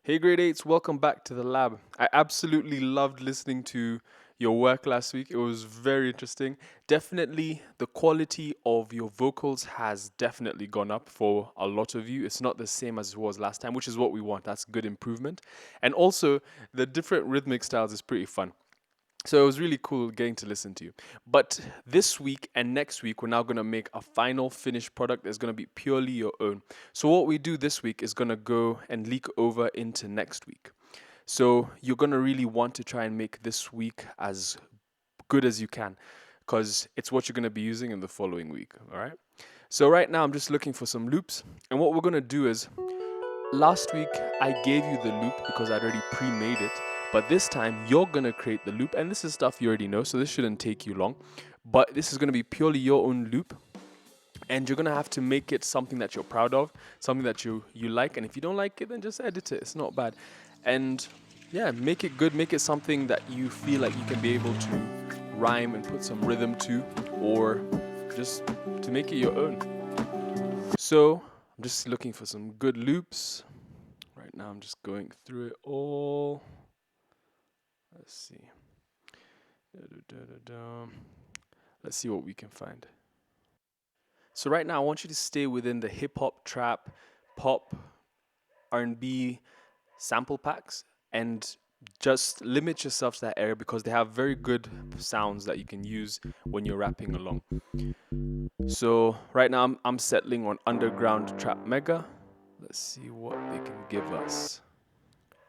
Hey, grade eights, welcome back to the lab. I absolutely loved listening to your work last week. It was very interesting. Definitely, the quality of your vocals has definitely gone up for a lot of you. It's not the same as it was last time, which is what we want. That's good improvement. And also, the different rhythmic styles is pretty fun. So it was really cool getting to listen to you. But this week and next week, we're now going to make a final finished product that's going to be purely your own. So what we do this week is going to go and leak over into next week. So you're going to really want to try and make this week as good as you can because it's what you're going to be using in the following week. All right. So right now, I'm just looking for some loops. And what we're going to do is last week, I gave you the loop because I'd already pre-made it, but this time you're gonna create the loop, and this is stuff you already know, so this shouldn't take you long. But this is gonna be purely your own loop, and you're gonna have to make it something that you're proud of, something that you like, and if you don't like it, then just edit it. It's not bad, and yeah, make it good, make it something that you feel like you can be able to rhyme and put some rhythm to, or just to make it your own. So I'm just looking for some good loops. Right now I'm just going through it all. Let's see. Da-da-da-da-da. Let's see what we can find. So right now I want you to stay within the hip hop, trap, pop, R&B sample packs and just limit yourself to that area because they have very good sounds that you can use when you're rapping along. So right now I'm settling on underground trap mega. Let's see what they can give us.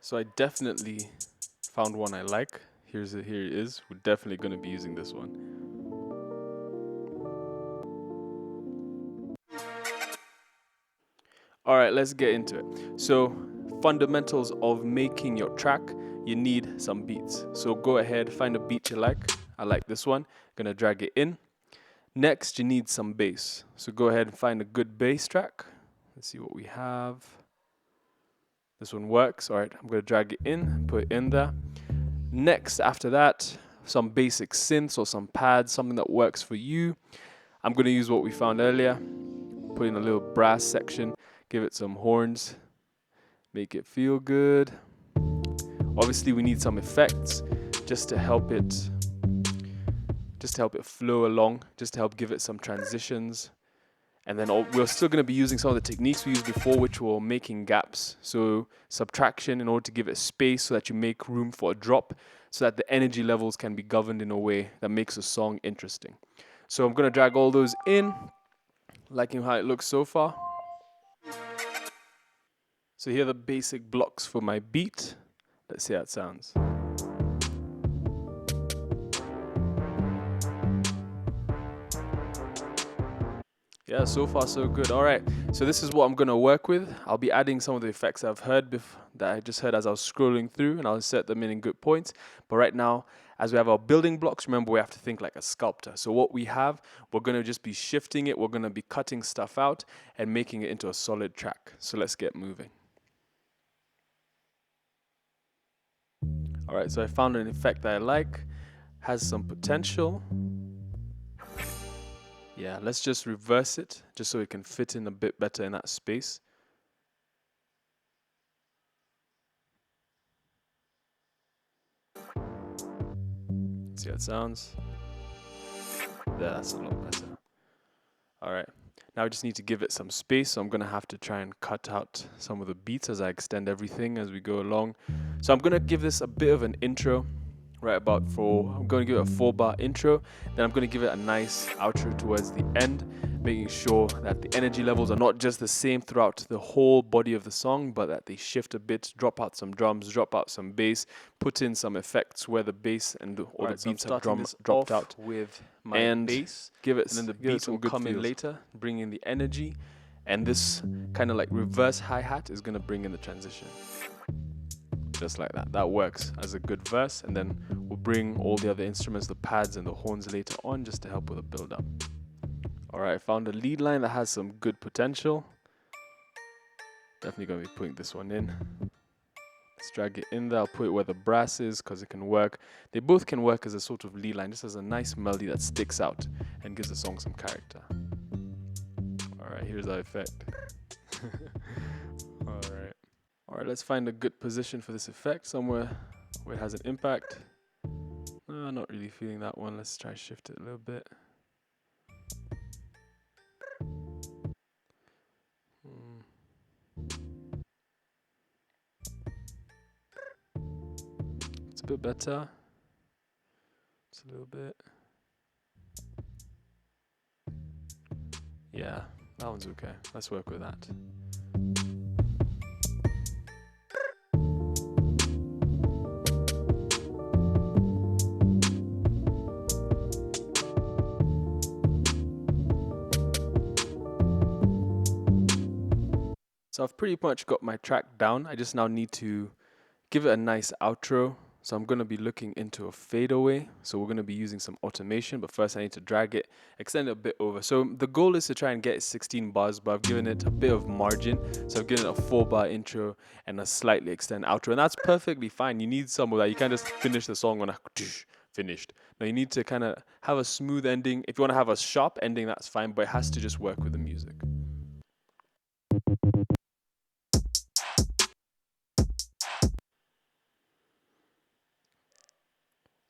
So I definitely found one I like. Here it is. We're definitely going to be using this one. All right, let's get into it. So, fundamentals of making your track, you need some beats. So go ahead, find a beat you like. I like this one. Gonna drag it in. Next, you need some bass. So go ahead and find a good bass track. Let's see what we have. This one works. All right, I'm gonna drag it in, put it in there. Next, after that, some basic synths or some pads, something that works for you. I'm gonna use what we found earlier. Put in a little brass section, give it some horns, make it feel good. Obviously, we need some effects just to help it flow along, just to help give it some transitions. And then we're still going to be using some of the techniques we used before, which were making gaps. So subtraction in order to give it space so that you make room for a drop, so that the energy levels can be governed in a way that makes a song interesting. So I'm going to drag all those in, liking how it looks so far. So here are the basic blocks for my beat. Let's see how it sounds. Yeah, so far so good. All right, so this is what I'm gonna work with. I'll be adding some of the effects I've heard that I just heard as I was scrolling through, and I'll set them in good points. But right now, as we have our building blocks, remember we have to think like a sculptor. So what we have, we're gonna just be shifting it. We're gonna be cutting stuff out and making it into a solid track. So let's get moving. All right, so I found an effect that I like, has some potential. Yeah, let's just reverse it just so it can fit in a bit better in that space. See how it sounds? Yeah, that's a lot better. All right, now I just need to give it some space, so I'm gonna have to try and cut out some of the beats as I extend everything as we go along. So I'm gonna give this a bit of an intro, right about I'm gonna give it a 4-bar intro, then I'm gonna give it a nice outro towards the end, making sure that the energy levels are not just the same throughout the whole body of the song, but that they shift a bit, drop out some drums, drop out some bass, put in some effects where the bass and all the beats have dropped out with my and bass, give it, and then the give it beat some will good come in feels. later. Bring in the energy, and this kind of like reverse hi-hat is gonna bring in the transition. Just like that. That works as a good verse, and then we'll bring all the other instruments, the pads and the horns later on just to help with the build-up. All right, I found a lead line that has some good potential. Definitely gonna be putting this one in. Let's drag it in there. I'll put it where the brass is because it can work. They both can work as a sort of lead line, just as a nice melody that sticks out and gives the song some character. All right, here's our effect. All right. All right, let's find a good position for this effect, somewhere where it has an impact. Not really feeling that one. Let's try shift it a little bit. Mm. It's a bit better. It's a little bit. Yeah, that one's okay. Let's work with that. So I've pretty much got my track down. I just now need to give it a nice outro. So I'm going to be looking into a fadeaway. So we're going to be using some automation, but first I need to drag it, extend it a bit over. So the goal is to try and get 16 bars, but I've given it a bit of margin. So I've given it a 4-bar intro and a slightly extend outro. And that's perfectly fine. You need some of that. You can't just finish the song on a finished. Now you need to kind of have a smooth ending. If you want to have a sharp ending, that's fine, but it has to just work with the music.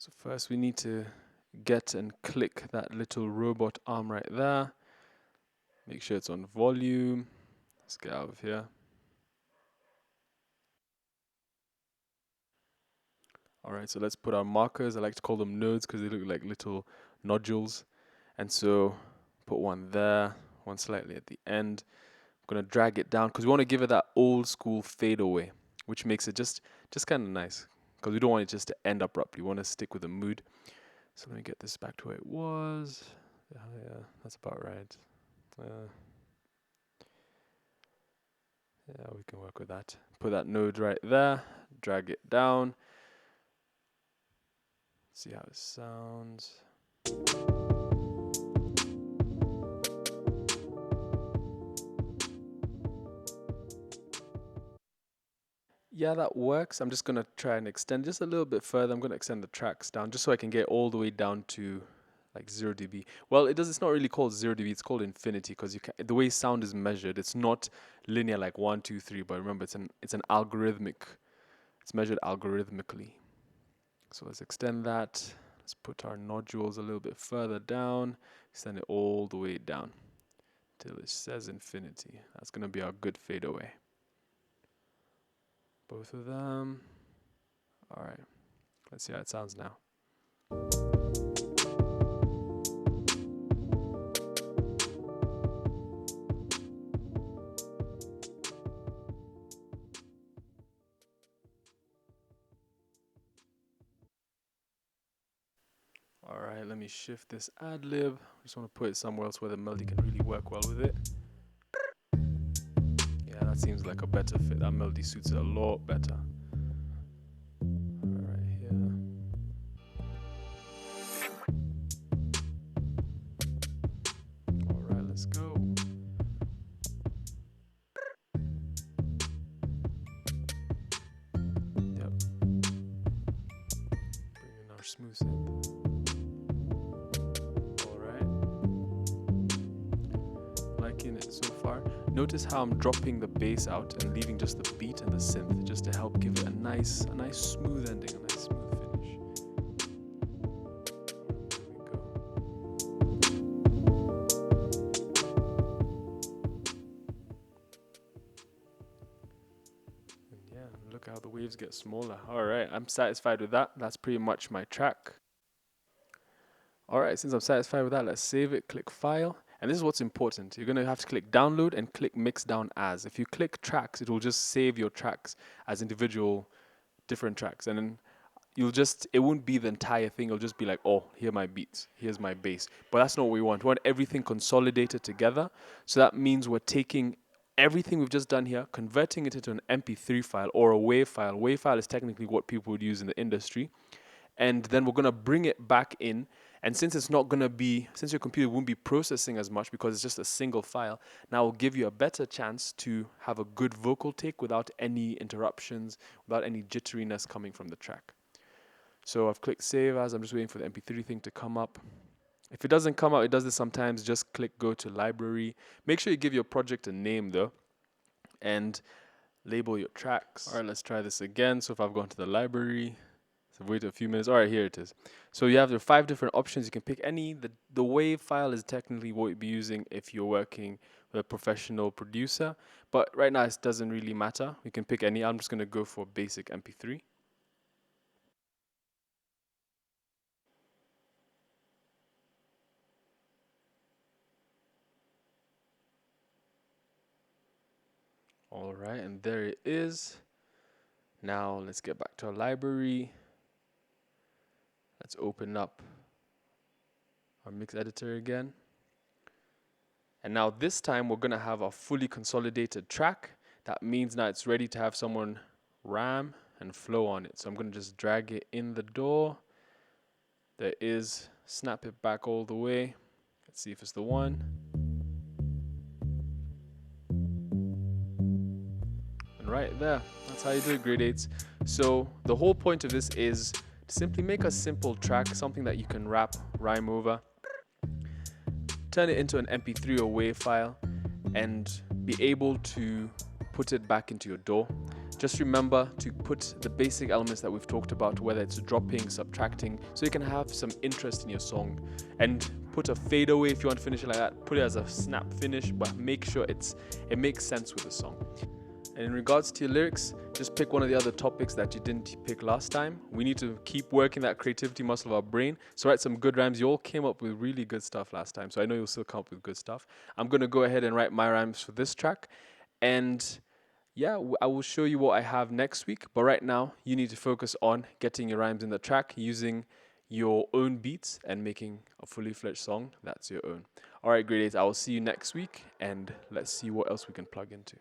So first we need to get and click that little robot arm right there. Make sure it's on volume. Let's get out of here. All right, so let's put our markers. I like to call them nodes because they look like little nodules. And so put one there, one slightly at the end. I'm gonna drag it down because we want to give it that old school fade away, which makes it just kind of nice because we don't want it just to end abruptly. We want to stick with the mood. So let me get this back to where it was. Yeah, that's about right. Yeah, we can work with that. Put that node right there, drag it down. See how it sounds. Yeah, that works. I'm just gonna try and extend just a little bit further. I'm gonna extend the tracks down just so I can get all the way down to like 0 dB. Well, it's not really called 0 dB, it's called infinity because the way sound is measured, it's not linear like 1, 2, 3, but remember it's an algorithmic. It's measured algorithmically. So let's extend that. Let's put our nodules a little bit further down, extend it all the way down till it says infinity. That's going to be our good fadeaway. Both of them. All right, let's see how it sounds now. All right, let me shift this ad lib. Just want to put it somewhere else where the melody can really work well with it. Yeah, that seems like a better fit. That melody suits it a lot better. All right, here. All right, let's go. Yep. Bring in our smooth synth. Liking it so far. Notice how I'm dropping the bass out and leaving just the beat and the synth just to help give it a nice smooth ending, a nice smooth finish. There we go. And yeah, look how the waves get smaller. All right, I'm satisfied with that. That's pretty much my track. All right, since I'm satisfied with that, let's save it, click File. And this is what's important. You're going to have to click Download and click Mix Down As. If you click Tracks, it will just save your tracks as individual different tracks. And then it won't be the entire thing. It'll just be like, oh, here are my beats, here's my bass. But that's not what we want. We want everything consolidated together. So that means we're taking everything we've just done here, converting it into an MP3 file or a WAV file. WAV file is technically what people would use in the industry. And then we're going to bring it back in. And since since your computer won't be processing as much because it's just a single file, now will give you a better chance to have a good vocal take without any interruptions, without any jitteriness coming from the track. So I've clicked Save As. I'm just waiting for the MP3 thing to come up. If it doesn't come up, it does this sometimes. Just click Go to Library. Make sure you give your project a name though. And Label your tracks. All right, let's try this again. So if I've gone to the library, so wait a few minutes. All right, here it is. So you have your 5 different options. You can pick any. The WAV file is technically what you'd be using if you're working with a professional producer. But right now, it doesn't really matter. You can pick any. I'm just going to go for basic MP3. All right, and there it is. Now let's get back to our library. Let's open up our mix editor again. And now this time we're gonna have a fully consolidated track. That means now it's ready to have someone ram and flow on it. So I'm gonna just drag it in the door. There is, snap it back all the way. Let's see if it's the one. And right there, that's how you do it, grade 8s. So the whole point of this is to simply make a simple track, something that you can rap, rhyme over, turn it into an MP3 or WAV file, and be able to put it back into your DAW. Just remember to put the basic elements that we've talked about, whether it's dropping, subtracting, so you can have some interest in your song. And put a fade away if you want to finish it like that. Put it as a snap finish, but make sure it makes sense with the song. And in regards to your lyrics, just pick one of the other topics that you didn't pick last time. We need to keep working that creativity muscle of our brain. So write some good rhymes. You all came up with really good stuff last time, so I know you'll still come up with good stuff. I'm going to go ahead and write my rhymes for this track. And yeah, I will show you what I have next week. But right now, you need to focus on getting your rhymes in the track using your own beats and making a fully fledged song that's your own. All right, grade 8, I will see you next week, and let's see what else we can plug into.